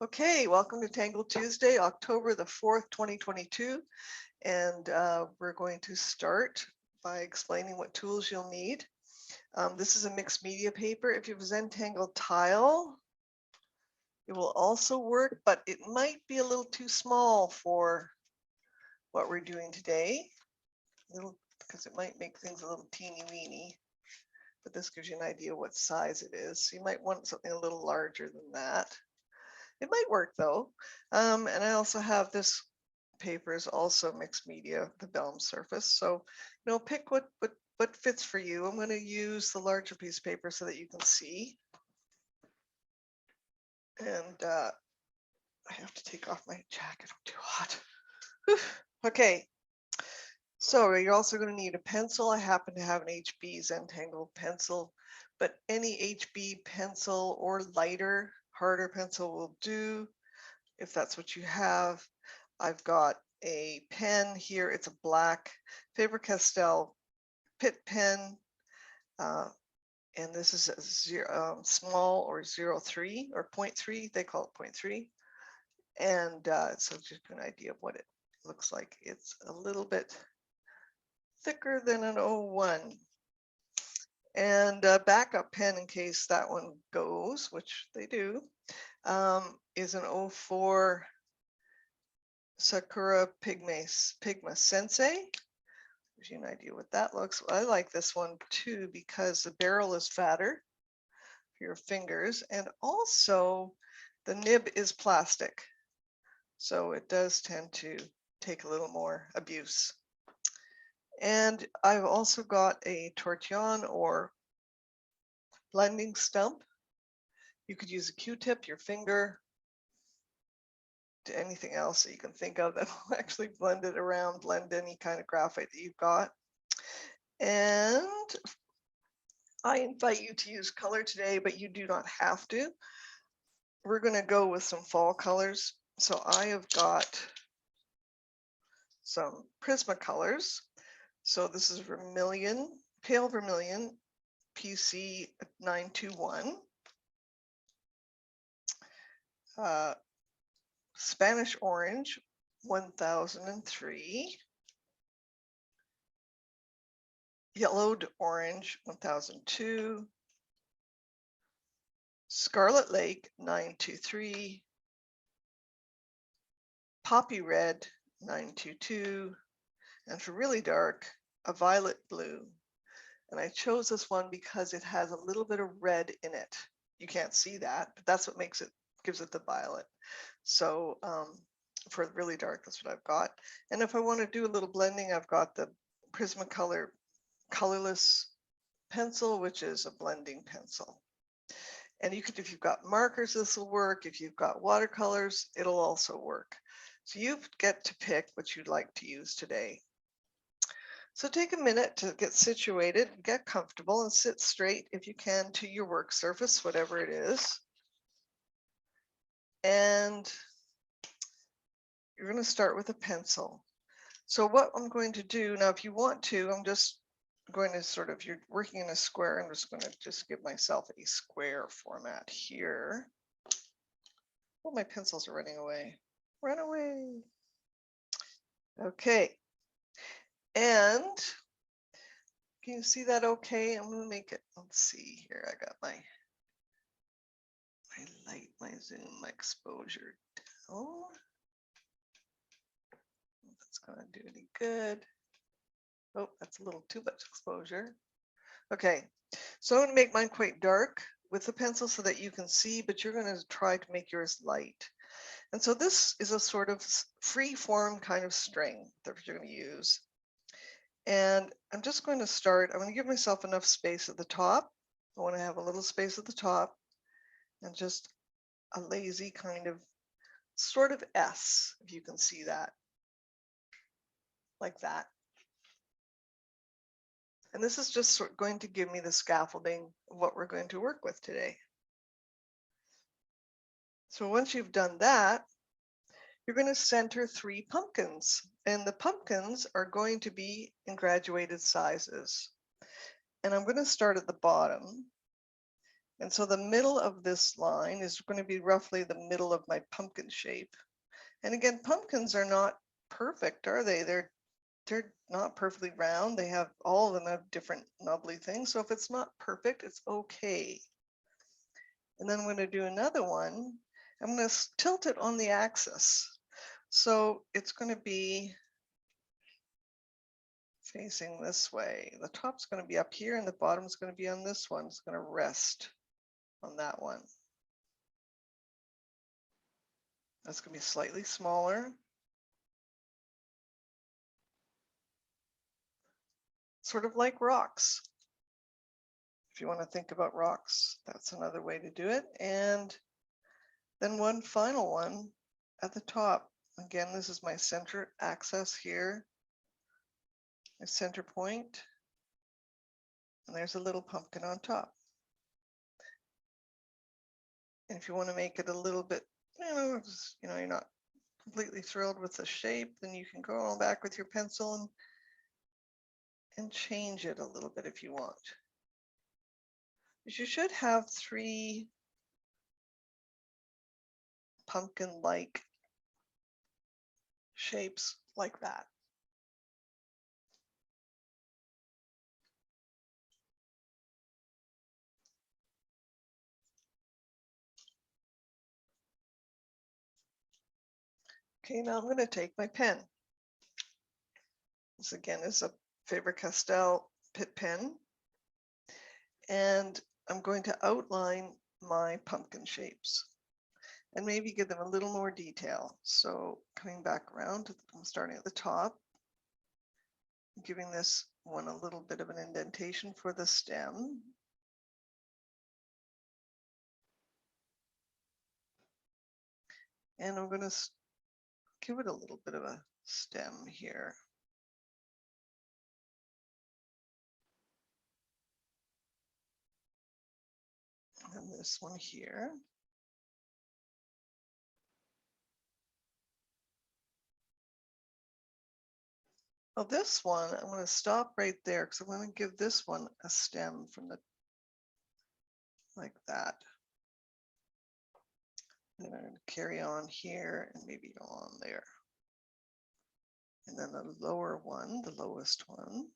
Okay, welcome to Tangle Tuesday, October the 4th, 2022. And we're going to start by explaining what tools you'll need. This is a mixed media paper. If you have a Zentangle tile, it will also work, but it might be a little too small for what we're doing today, because it might make things a little teeny weeny. But this gives you an idea what size it is. So you might want something a little larger than that. It might work though. And I also have this paper is also mixed media, the vellum surface. So, pick what fits for you. I'm going to use the larger piece of paper so that you can see. And I have to take off my jacket. I'm too hot. Okay. So you're also going to need a pencil. I happen to have an HB Zentangle pencil, but any HB pencil or lighter, harder pencil will do if that's what you have. I've got a pen here. It's a black Faber-Castell Pitt pen, and this is a small or 0.3 or 0.3. They call it 0.3, and so just an idea of what it looks like. It's a little bit thicker than an 0.1. And a backup pen in case that one goes, which they do, is an 0.4 Sakura Pigma Sensei. Gives you an idea what that looks. I like this one too because the barrel is fatter for your fingers, and also the nib is plastic, so it does tend to take a little more abuse. And I've also got a tortillon or blending stump. You could use a Q-tip, your finger, to anything else that you can think of that will actually blend it around, blend any kind of graphite that you've got. And I invite you to use color today, but you do not have to. We're going to go with some fall colors. So I have got some Prismacolors. So this is vermilion, pale vermilion, PC 921. Spanish orange 1003. Yellowed orange 1002. Scarlet Lake 923. Poppy red 922. And for really dark, a violet blue. And I chose this one because it has a little bit of red in it. You can't see that, but that's what gives it the violet. So for really dark, that's what I've got. And if I want to do a little blending, I've got the Prismacolor colorless pencil, which is a blending pencil. And you could, if you've got markers, this will work. If you've got watercolors, it'll also work. So you get to pick what you'd like to use today. So take a minute to get situated, get comfortable, and sit straight if you can to your work surface, whatever it is. And you're going to start with a pencil. So what I'm going to do now, if you want to, I'm just going to sort of, you're working in a square. I'm just going to give myself a square format here. Oh, my pencils are running away. Run away. Okay. And can you see that okay? I'm going to make it, let's see here. I got my light, my zoom, my exposure down. That's going to do any good. Oh, that's a little too much exposure. Okay, so I'm going to make mine quite dark with the pencil so that you can see, but you're going to try to make yours light. And so this is a sort of free form kind of string that you're going to use. And I'm just going to start, I'm going to give myself enough space at the top. I want to have a little space at the top and just a lazy kind of sort of S, if you can see that, like that. And this is just going to give me the scaffolding of what we're going to work with today. So once you've done that, you're going to center 3 pumpkins, and the pumpkins are going to be in graduated sizes. And I'm going to start at the bottom, And so the middle of this line is going to be roughly the middle of my pumpkin shape. And again, pumpkins are not perfect, are they? They're not perfectly round. They have, all of them have different nubbly things. So if it's not perfect, it's okay. And then I'm going to do another one. I'm going to tilt it on the axis. So it's going to be facing this way. The top's going to be up here and the bottom's going to be on this one. It's going to rest on that one. That's going to be slightly smaller. Sort of like rocks. If you want to think about rocks, that's another way to do it. And then one final one at the top. Again, this is my center axis here, my center point, and there's a little pumpkin on top. And if you want to make it a little bit, you're not completely thrilled with the shape, then you can go on back with your pencil and change it a little bit if you want. But you should have 3 pumpkin-like shapes like that. Okay, now I'm going to take my pen. This again is a Faber-Castell Pitt pen. And I'm going to outline my pumpkin shapes and maybe give them a little more detail. So coming back around, I'm starting at the top, giving this one a little bit of an indentation for the stem. And I'm going to give it a little bit of a stem here. And this one here. Well, this one, I'm going to stop right there because I'm going to give this one a stem from the, like that. And I'm going to carry on here and maybe go on there. And then the lower one, the lowest one.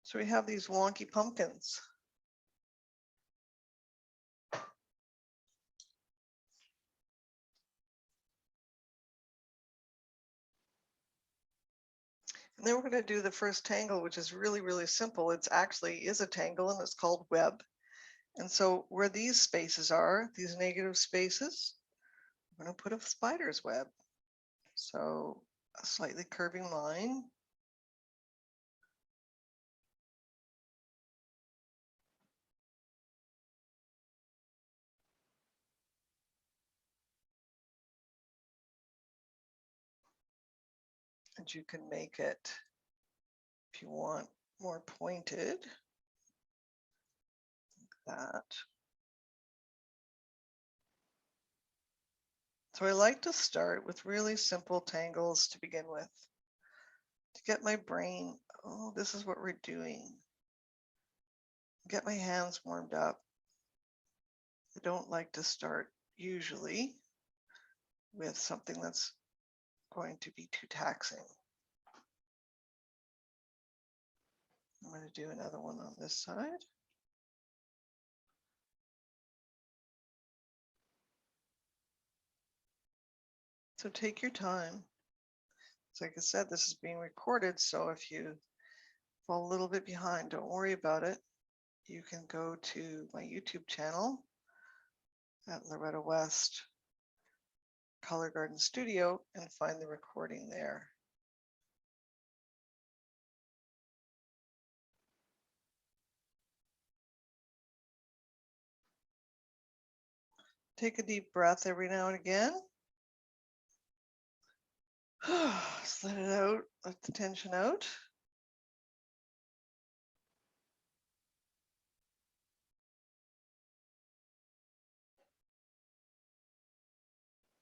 So we have these wonky pumpkins. And then we're going to do the first tangle, which is really, really simple. It's actually is a tangle and it's called web. And so where these spaces are, these negative spaces, I'm going to put a spider's web. So a slightly curving line. And you can make it, if you want, more pointed, like that. So I like to start with really simple tangles to begin with, to get my brain, oh, this is what we're doing. Get my hands warmed up. I don't like to start usually with something that's going to be too taxing. I'm going to do another one on this side. So take your time. So like I said, this is being recorded, so if you fall a little bit behind, don't worry about it. You can go to my YouTube channel at Loretta West Color Garden Studio and find the recording there. Take a deep breath every now and again. Just let it out, let the tension out.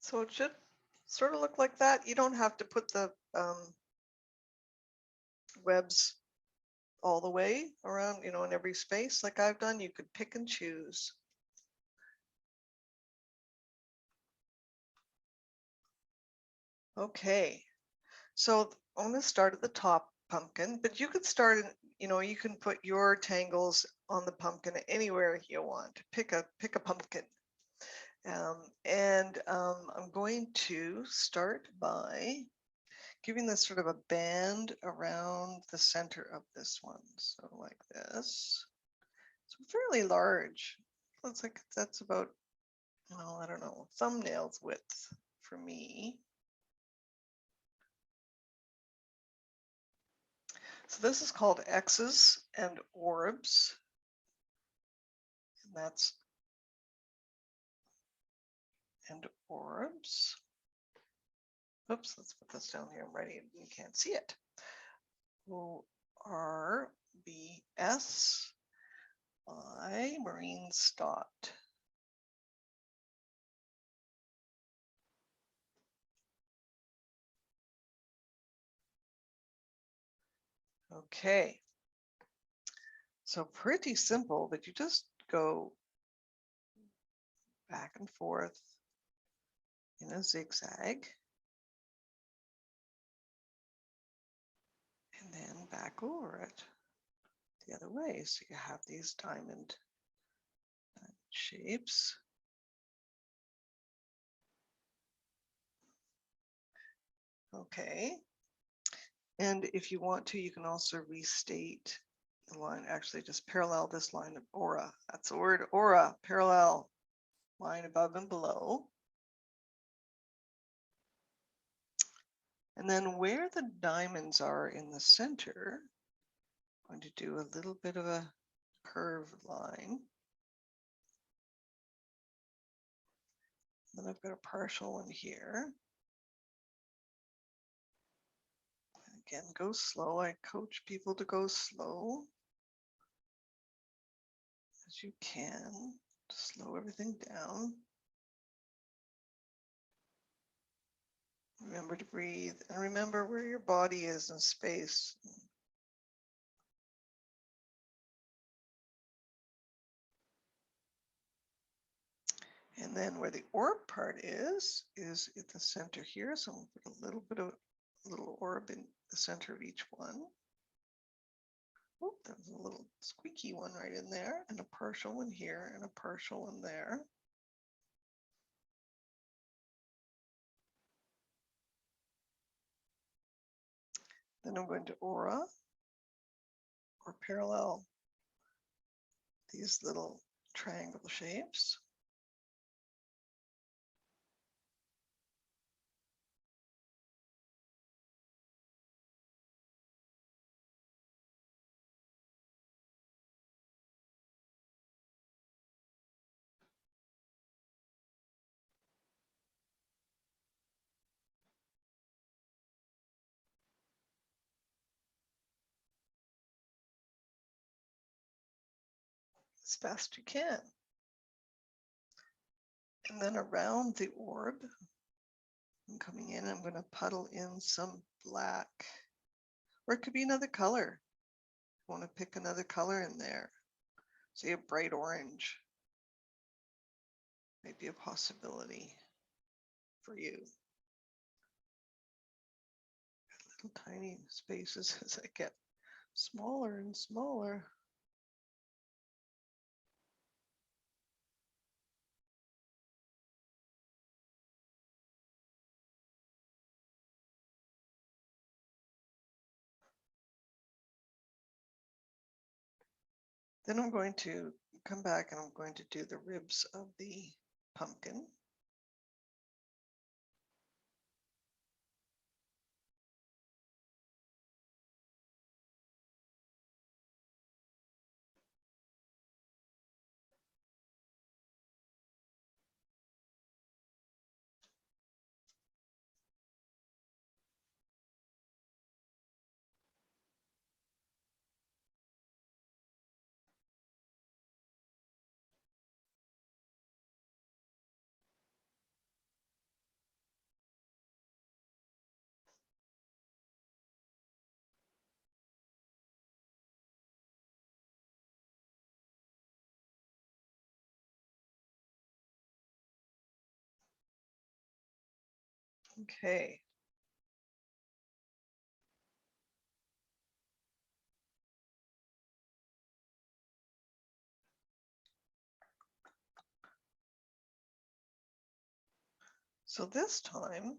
So it should sort of look like that. You don't have to put the webs all the way around, you know, in every space like I've done. You could pick and choose. Okay, so I'm going to start at the top pumpkin, but you could start, you know, you can put your tangles on the pumpkin anywhere you want. Pick a pumpkin. I'm going to start by giving this sort of a band around the center of this one. So like this. It's fairly large. Looks like that's about, well, I don't know, thumbnails width for me. So this is called X's and orbs. And that's and orbs. Oops, let's put this down here. I'm writing it. You can't see it. ORBS by Marine Stott. Okay. So pretty simple, but you just go back and forth in a zigzag. And then back over it the other way. So you have these diamond shapes. Okay. And if you want to, you can also restate the line, actually just parallel this line of aura. That's the word aura, parallel line above and below. And then where the diamonds are in the center, I'm going to do a little bit of a curved line. Then I've got a partial one here. Again, go slow. I coach people to go slow as you can, to slow everything down. Remember to breathe and remember where your body is in space. And then where the orb part is at the center here. So I'm going to put a little bit of a little orb in the center of each one. Oh, there's a little squeaky one right in there, and a partial one here, and a partial one there. Then I'm going to aura or parallel these little triangle shapes. As fast as you can. And then around the orb, I'm coming in, I'm going to puddle in some black, or it could be another color. I want to pick another color in there. Say a bright orange might be a possibility for you. Little tiny spaces as I get smaller and smaller. Then I'm going to come back and I'm going to do the ribs of the pumpkin. Okay. So this time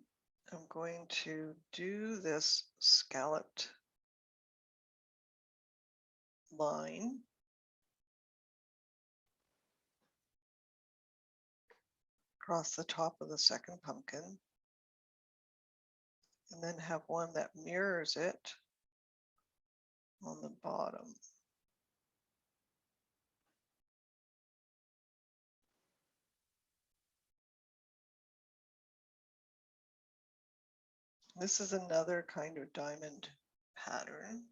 I'm going to do this scalloped line across the top of the second pumpkin, and then have one that mirrors it on the bottom. This is another kind of diamond pattern.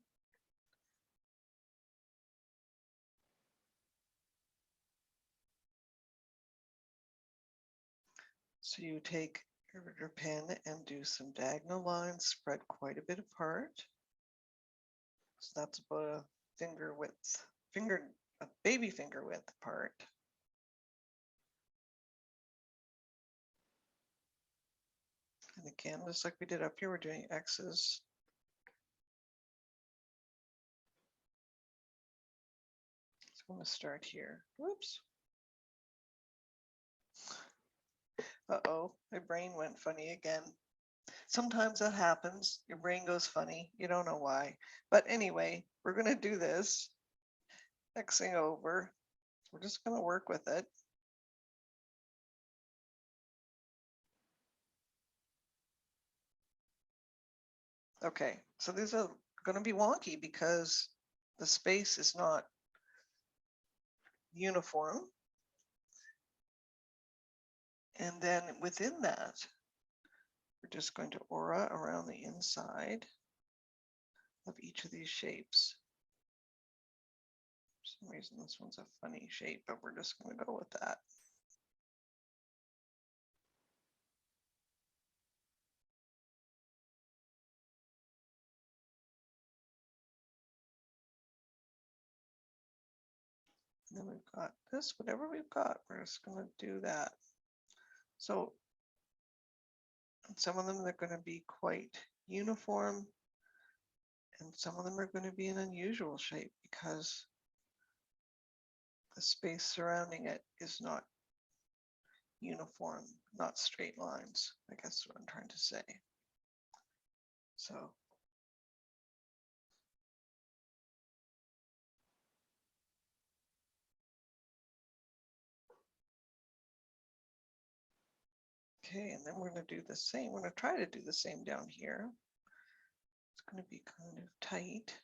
So you take your pen and do some diagonal lines, spread quite a bit apart. So that's about a finger width, a baby finger width apart. And again, just like we did up here, we're doing X's. So I'm going to start here. Whoops. Uh-oh, my brain went funny again. Sometimes that happens. Your brain goes funny. You don't know why. But anyway, we're going to do this. Xing over. We're just going to work with it. Okay, so these are going to be wonky because the space is not uniform. And then within that, we're just going to aura around the inside of each of these shapes. For some reason, this one's a funny shape, but we're just going to go with that. And then we've got this, whatever we've got, we're just going to do that. So some of them are going to be quite uniform, and some of them are going to be an unusual shape because the space surrounding it is not uniform, not straight lines. I guess what I'm trying to say. So okay, and then we're going to do the same. We're going to try to do the same down here. It's going to be kind of tight.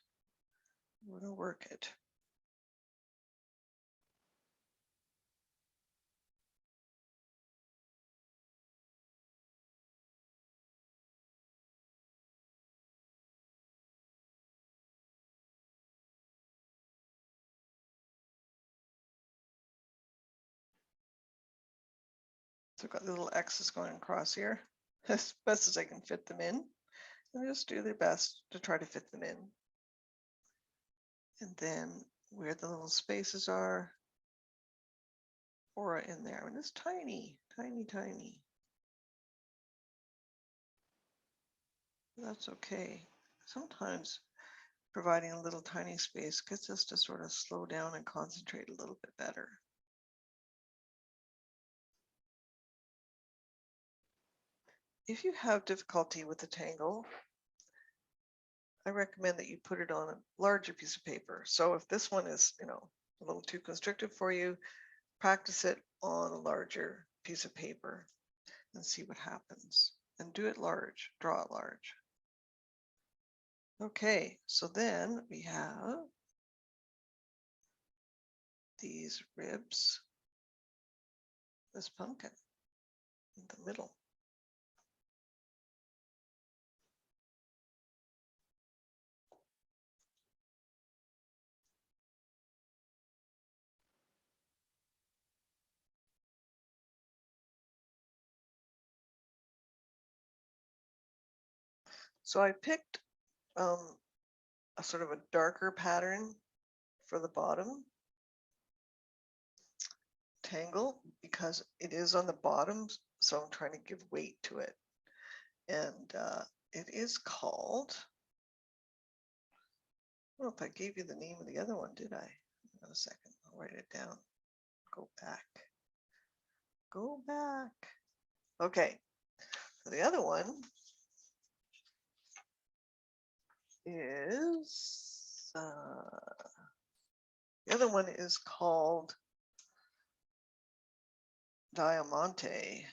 We're going to work it. So I've got little X's going across here as best as I can fit them in. And just do their best to try to fit them in. And then where the little spaces are, aura in there. And it's tiny, tiny, tiny. That's okay. Sometimes providing a little tiny space gets us to sort of slow down and concentrate a little bit better. If you have difficulty with the tangle, I recommend that you put it on a larger piece of paper. So if this one is, a little too constrictive for you, practice it on a larger piece of paper and see what happens. And do it large, draw it large. Okay, so then we have these ribs, this pumpkin in the middle. So I picked a sort of a darker pattern for the bottom tangle because it is on the bottom, so I'm trying to give weight to it. And it is called, I don't know if I gave you the name of the other one, did I? Hang on a second, I'll write it down. Go back. Go back. Okay, so the other one is called Diamante.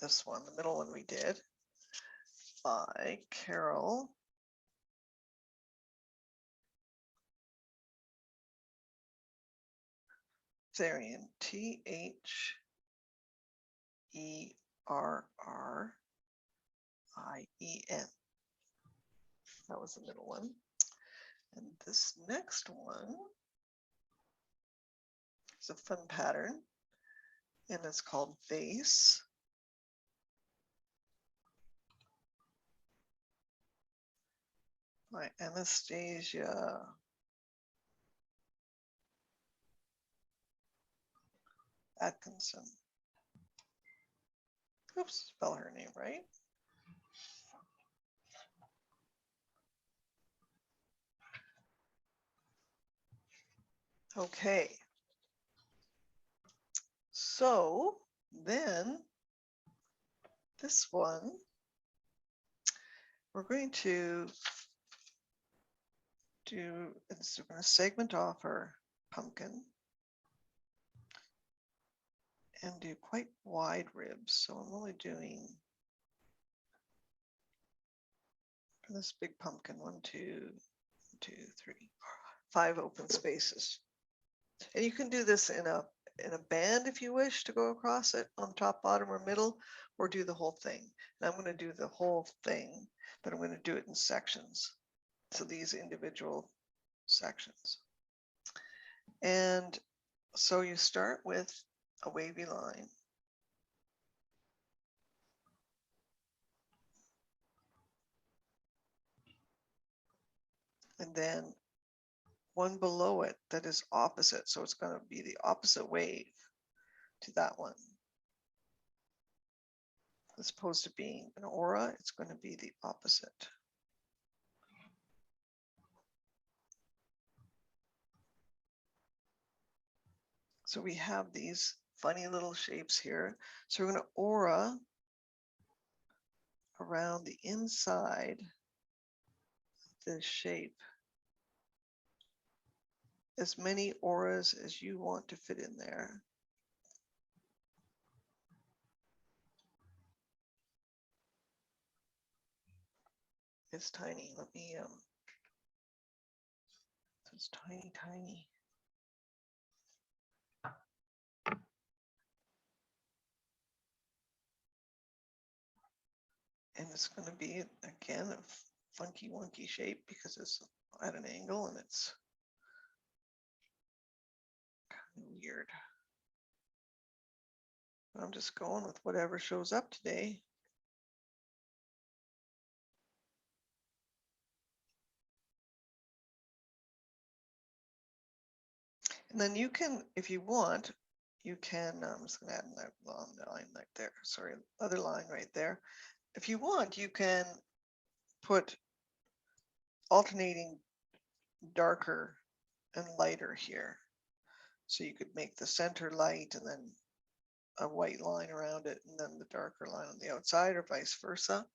This one, the middle one we did, by Carol Therrien, Therrien. That was the middle one. And this next one is a fun pattern, and it's called Vase. By Anastasia Atkinson. Oops, spell her name right. Okay. So then this one, we're going to do, we're going to segment off our pumpkin and do quite wide ribs. So I'm only doing for this big pumpkin, 1, 2, 2, 3, 5 open spaces. And you can do this in a band if you wish to go across it on top, bottom, or middle, or do the whole thing. And I'm going to do the whole thing, but I'm going to do it in sections. So these individual sections. And so you start with a wavy line. And then one below it that is opposite. So it's going to be the opposite wave to that one. As opposed to being an aura, it's going to be the opposite. So we have these funny little shapes here. So we're going to aura around the inside of this shape. As many auras as you want to fit in there. It's tiny. Let me, it's tiny, tiny. And it's going to be, again, a funky, wonky shape because it's at an angle and it's kind of weird. I'm just going with whatever shows up today. And then you can, if you want, you can, I'm just going to add another long line right there. Sorry, other line right there. If you want, you can put alternating darker and lighter here. So you could make the center light and then a white line around it and then the darker line on the outside or vice versa.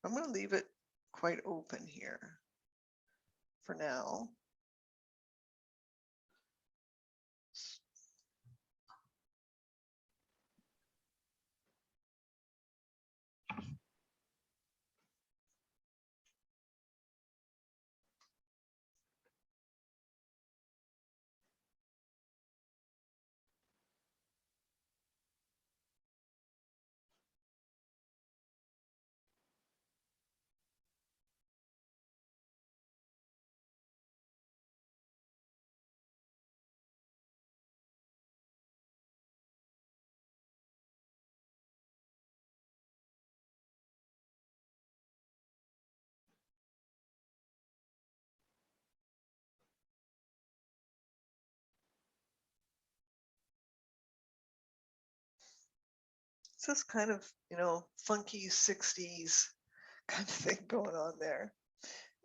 I'm going to leave it quite open here for now. It's this kind of, funky 60s kind of thing going on there.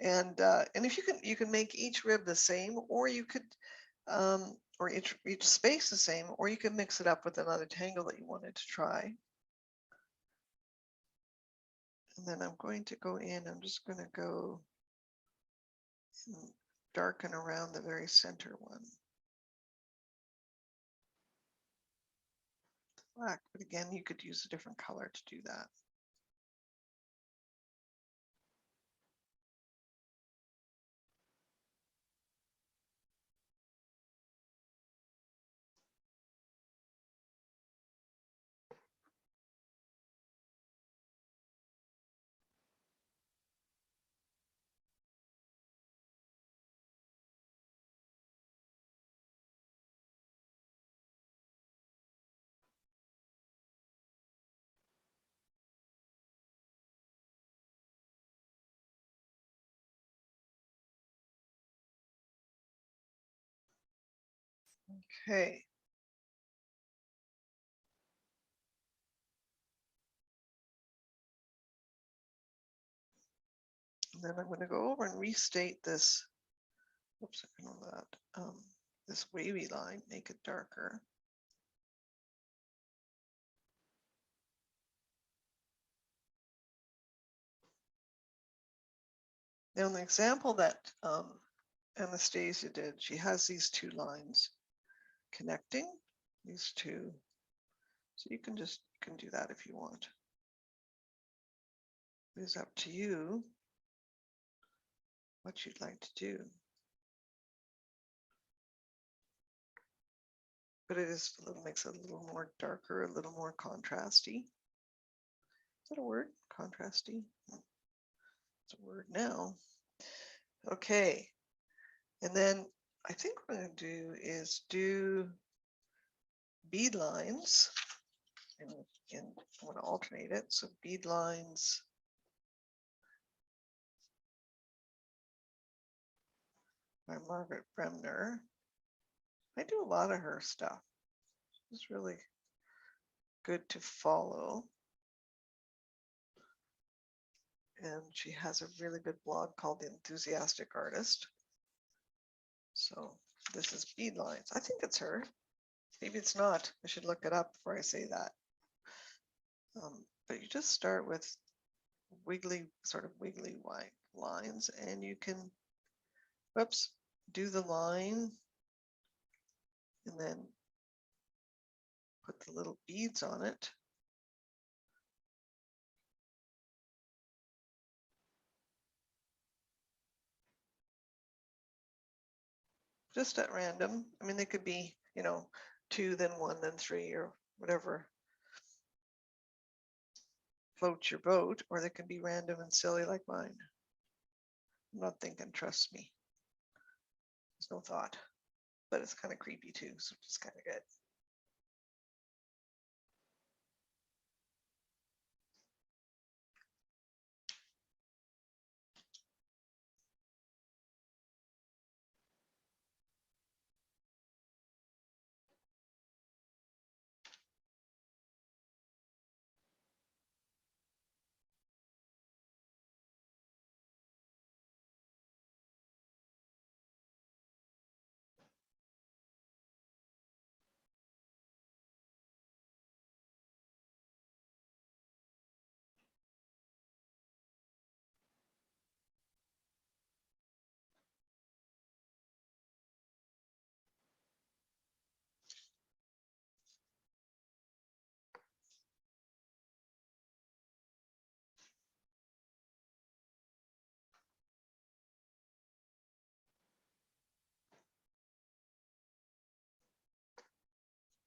And if you can make each rib the same, or you could or each space the same, or you can mix it up with another tangle that you wanted to try. And then I'm going to go in, I'm just going to go and darken around the very center one. Black, but again, you could use a different color to do that. Okay. And then I'm going to go over and restate this. Oops, I know that. This wavy line, make it darker. Now, in the example that Anastasia did, she has these two lines connecting, these two. So you can do that if you want. It's up to you what you'd like to do. But it is makes it a little more darker, a little more contrasty. Is that a word? Contrasty? It's a word now. Okay. And then I think what I'm going to do is do bead lines. And I want to alternate it. So bead lines by Margaret Bremner. I do a lot of her stuff. It's really good to follow. And she has a really good blog called The Enthusiastic Artist. So this is bead lines. I think it's her. Maybe it's not. I should look it up before I say that. But you just start with sort of wiggly white lines, and you can, whoops, do the line and then put the little beads on it. Just at random. I mean, they could be, 2, then 1, then 3, or whatever floats your boat, or they can be random and silly like mine. I'm not thinking, trust me. There's no thought, but it's kind of creepy too, so it's kind of good.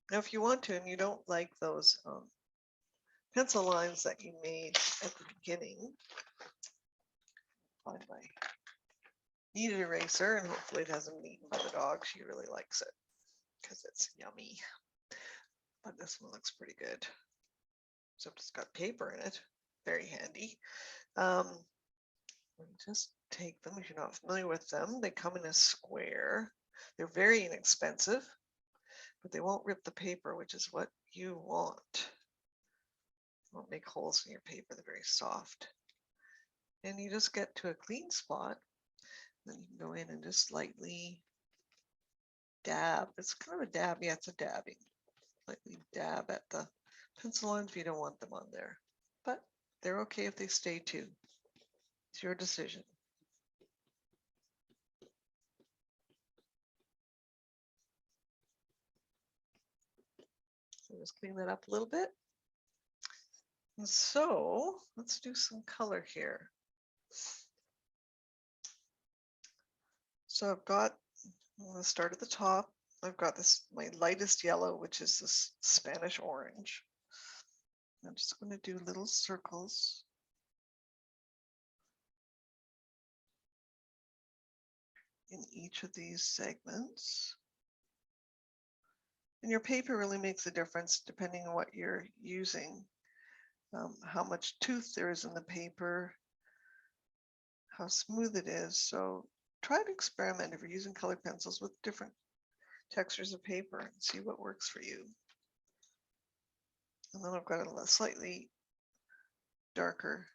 Now, if you want to, and you don't like those pencil lines that you made at the beginning, find my kneaded eraser, and hopefully it hasn't been eaten by the dog. She really likes it because it's yummy. But this one looks pretty good. Except it's got paper in it. Very handy. Just take them if you're not familiar with them. They come in a square. They're very inexpensive, but they won't rip the paper, which is what you want. Won't make holes in your paper. They're very soft. And you just get to a clean spot. Then you can go in and just lightly dab. It's kind of a dab. Yeah, it's a dabbing. Lightly dab at the pencil lines if you don't want them on there. But they're okay if they stay too. It's your decision. So just clean that up a little bit. And so let's do some color here. So I've got, I'm going to start at the top. I've got this, my lightest yellow, which is this Spanish orange. I'm just going to do little circles. In each of these segments. And your paper really makes a difference depending on what you're using, how much tooth there is in the paper, how smooth it is. So try to experiment if you're using colored pencils with different textures of paper and see what works for you. And then I've got a slightly darker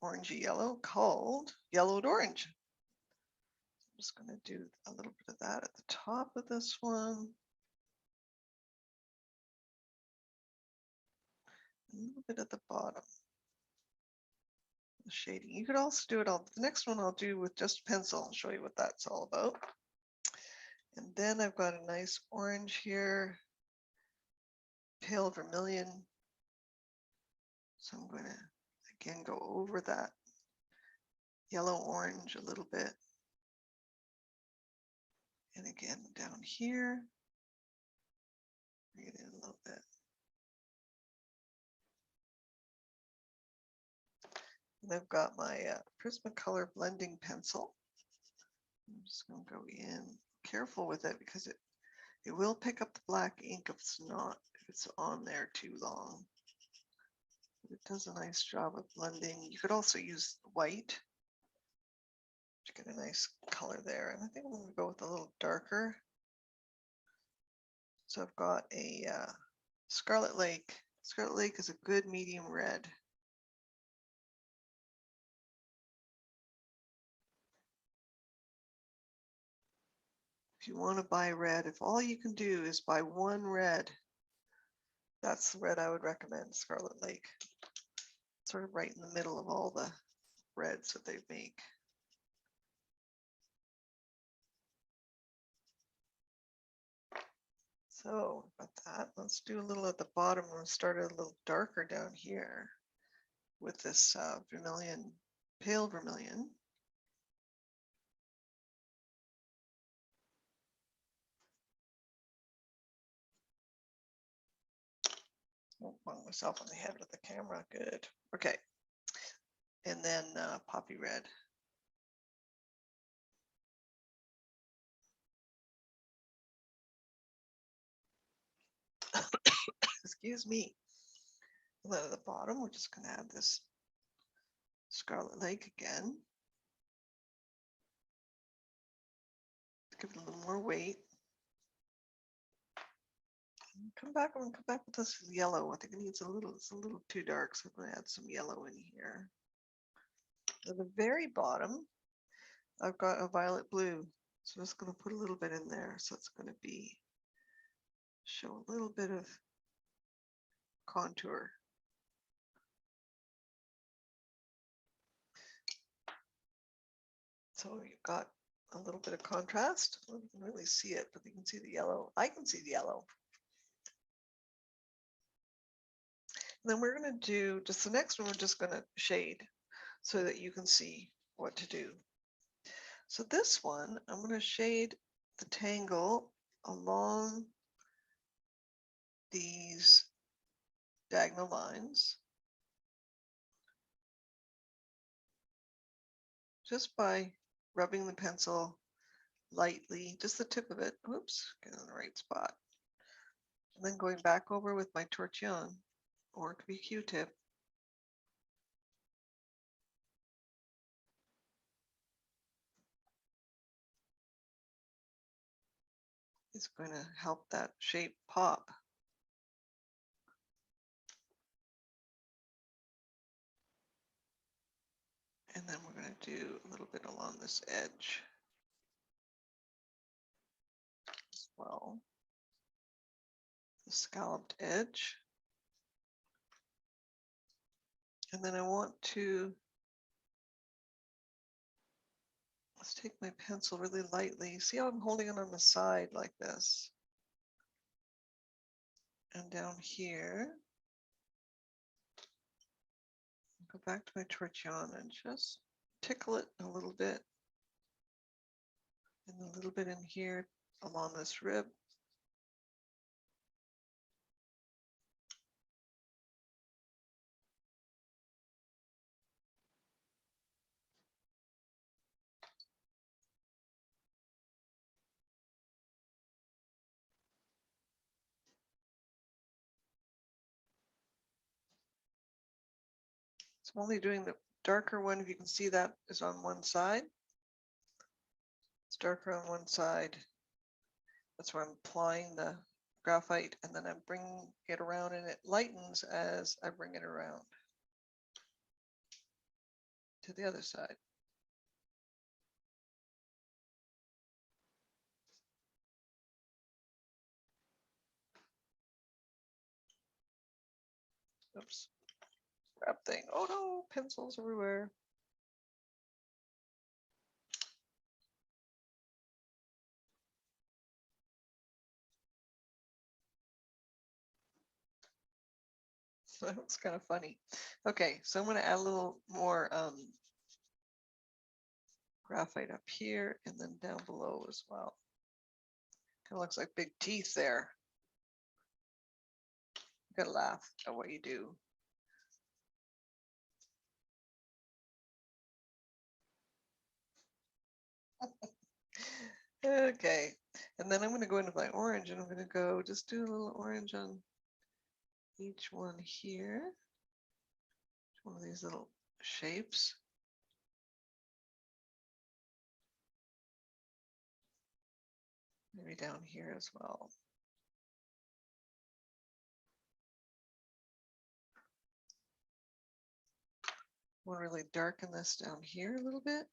orangey yellow called yellowed orange. I'm just going to do a little bit of that at the top of this one. A little bit at the bottom. The shading. You could also do it all. The next one I'll do with just pencil and show you what that's all about. And then I've got a nice orange here, pale vermilion. So I'm going to again go over that yellow orange a little bit. And again down here, bring it in a little bit. And I've got my Prismacolor blending pencil. I'm just going to go in, careful with it because it will pick up the black ink if it's on there too long. It does a nice job of blending. You could also use white to get a nice color there. And I think I'm going to go with a little darker. So I've got a Scarlet Lake. Scarlet Lake is a good medium red. If you want to buy red, if all you can do is buy one red, that's the red I would recommend, Scarlet Lake. Sort of right in the middle of all the reds that they make. So about that, let's do a little at the bottom. We'll start a little darker down here with this vermilion, pale vermilion. Won't bang myself on the head with the camera. Good. Okay. And then poppy red. Excuse me. And then at the bottom, we're just going to add this Scarlet Lake again. Give it a little more weight. And come back and come back with this yellow. I think it needs it's a little too dark, so I'm going to add some yellow in here. At the very bottom, I've got a violet blue. So I'm just going to put a little bit in there. So it's going to show a little bit of contour. So you've got a little bit of contrast. You can really see it, but you can see the yellow. I can see the yellow. And then we're going to do just the next one. We're just going to shade so that you can see what to do. So this one, I'm going to shade the tangle along these diagonal lines just by rubbing the pencil lightly, just the tip of it. Oops, get in the right spot. And then going back over with my tortillon, or it could be Q-tip. It's going to help that shape pop. And then we're going to do a little bit along this edge as well. The scalloped edge. And then I want to, let's take my pencil really lightly. See how I'm holding it on the side like this? And down here, go back to my tortillon and just tickle it a little bit. And a little bit in here along this rib. So I'm only doing the darker one. If you can see, that is on one side. It's darker on one side. That's where I'm applying the graphite, and then I'm bringing it around, and it lightens as I bring it around to the other side. Oops, grab thing. Oh no, pencils everywhere. That's kind of funny. Okay, so I'm going to add a little more graphite up here and then down below as well. Kind of looks like big teeth there. You gotta laugh at what you do. Okay, and then I'm going to go into my orange, and I'm going to go just do a little orange on each one here. One of these little shapes. Maybe down here as well. Want to really darken this down here a little bit.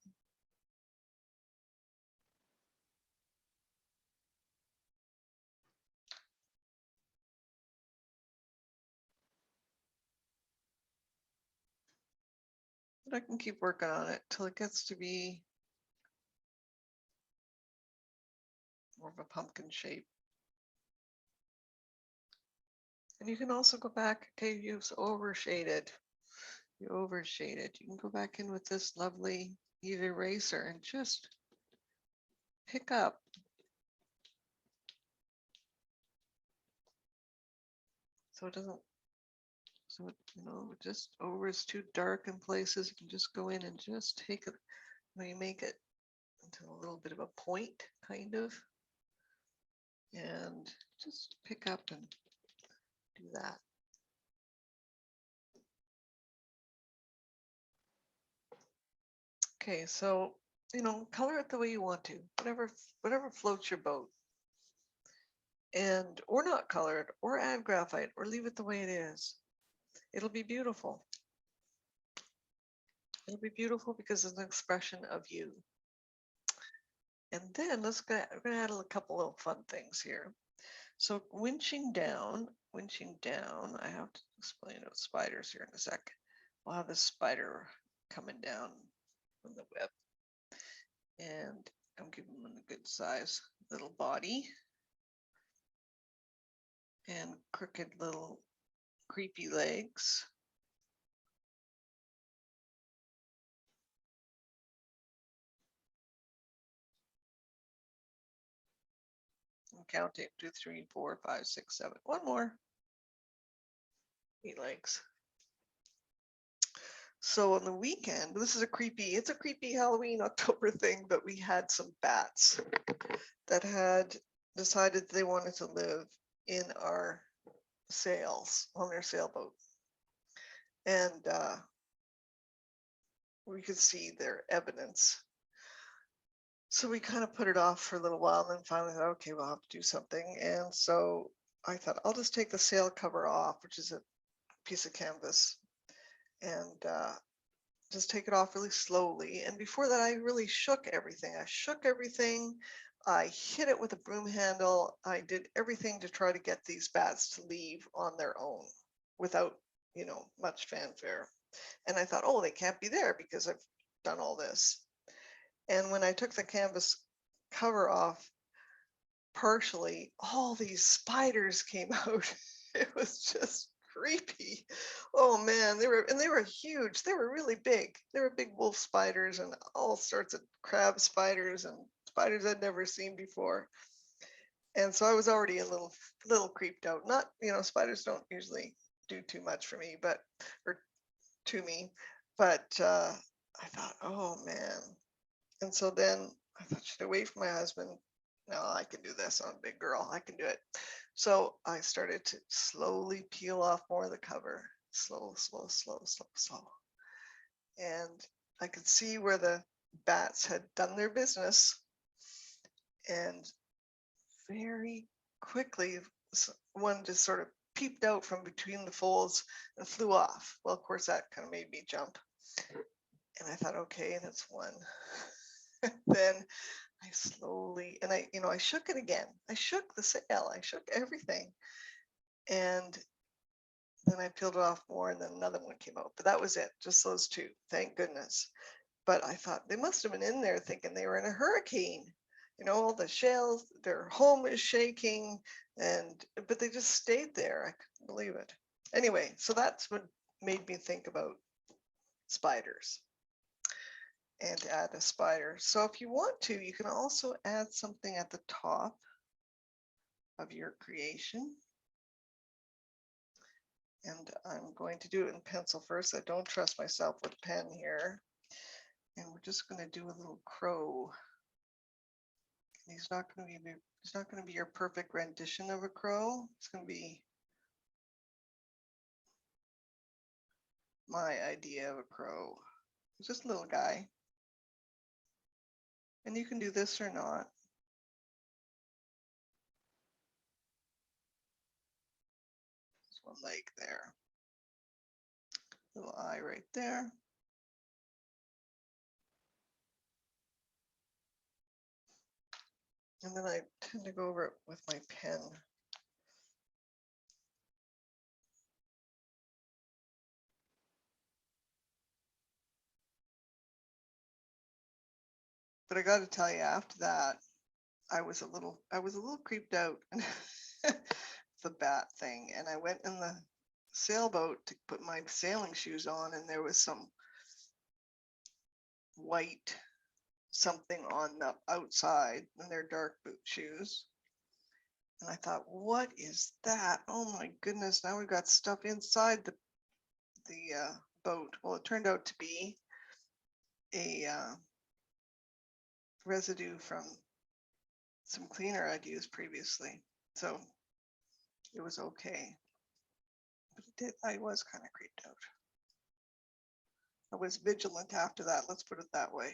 But I can keep working on it till it gets to be more of a pumpkin shape. And you can also go back, okay, you've overshaded. You overshaded. You can go back in with this lovely heat eraser and just pick up so it doesn't, so it, just over is too dark in places. You can just go in and just take it, you make it into a little bit of a point, kind of, and just pick up and do that. Okay, so color it the way you want to, whatever floats your boat, and or not color it, or add graphite, or leave it the way it is. It'll be beautiful. It'll be beautiful because it's an expression of you. And then we're gonna add a couple of fun things here. So winching down, I have to explain about spiders here in a sec. We'll have this spider coming down from the web. And I'm giving him a good size little body. And crooked little creepy legs. I'm counting 2, 3, 4, 5, 6, 7. One more. 8 legs. So on the weekend, it's a creepy Halloween October thing, but we had some bats that had decided they wanted to live in our sails, on their sailboat. And we could see their evidence. So we kind of put it off for a little while, and then finally thought, okay, we'll have to do something. And so I thought, I'll just take the sail cover off, which is a piece of canvas, and just take it off really slowly. And before that, I really shook everything. I shook everything. I hit it with a broom handle. I did everything to try to get these bats to leave on their own without, much fanfare. And I thought, oh, they can't be there because I've done all this. And when I took the canvas cover off, partially, all these spiders came out. It was just creepy. Oh man, they were huge. They were really big. They were big wolf spiders and all sorts of crab spiders and spiders I'd never seen before. And so I was already a little creeped out. Not, spiders don't usually do too much for me, or to me, but I thought, oh man. And so then I thought, should I wait for my husband? No, I can do this. I'm a big girl. I can do it. So I started to slowly peel off more of the cover. Slow, slow, slow, slow, slow. And I could see where the bats had done their business. And very quickly, one just sort of peeped out from between the folds and flew off. Well, of course, that kind of made me jump. And I thought, okay, that's one. Then I slowly, and I shook it again. I shook the sail. I shook everything. And then I peeled it off more, and then another one came out. But that was it, just those two, thank goodness. But I thought they must have been in there thinking they were in a hurricane. All the shells, their home is shaking, but they just stayed there. I couldn't believe it. Anyway, so that's what made me think about spiders and add a spider. So if you want to, you can also add something at the top of your creation. And I'm going to do it in pencil first. I don't trust myself with pen here. And we're just going to do a little crow. And he's not going to be your perfect rendition of a crow. It's going to be my idea of a crow. It's just a little guy. And you can do this or not. There's one leg there. Little eye right there. And then I tend to go over it with my pen. But I got to tell you, after that, I was a little creeped out. The bat thing, and I went in the sailboat to put my sailing shoes on, and there was some white something on the outside, and they're dark boot shoes. And I thought, what is that? Oh my goodness! Now we've got stuff inside the boat. Well, it turned out to be a residue from some cleaner I'd used previously, so it was okay. But I was kind of creeped out. I was vigilant after that, let's put it that way.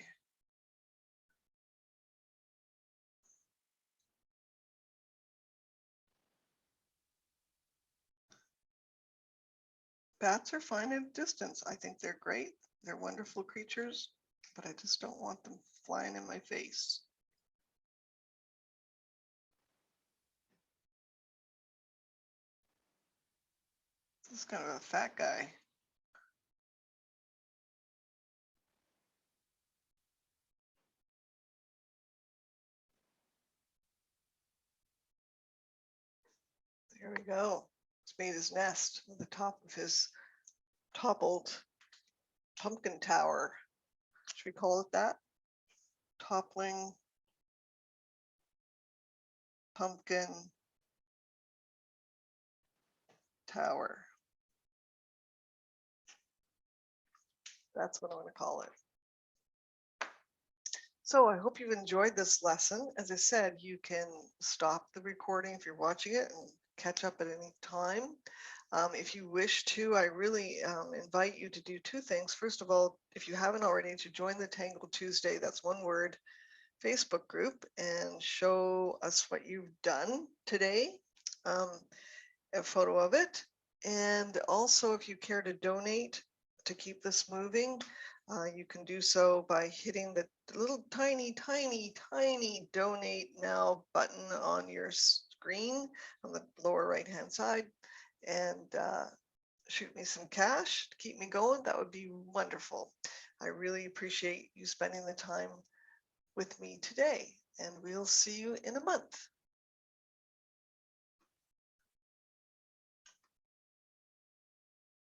Bats are fine at a distance. I think they're great. They're wonderful creatures, but I just don't want them flying in my face. This is kind of a fat guy. There we go. He's made his nest at the top of his toppled pumpkin tower. Should we call it that? Toppling pumpkin tower. That's what I'm going to call it. So I hope you've enjoyed this lesson. As I said, you can stop the recording if you're watching it and catch up at any time. If you wish to, I really invite you to do two things. First of all, if you haven't already, to join the Tangled Tuesday, that's one word, Facebook group, and show us what you've done today, a photo of it. And also, if you care to donate to keep this moving. You can do so by hitting the little tiny, tiny, tiny donate now button on your screen on the lower right hand side and shoot me some cash to keep me going. That would be wonderful. I really appreciate you spending the time with me today, and we'll see you in a month.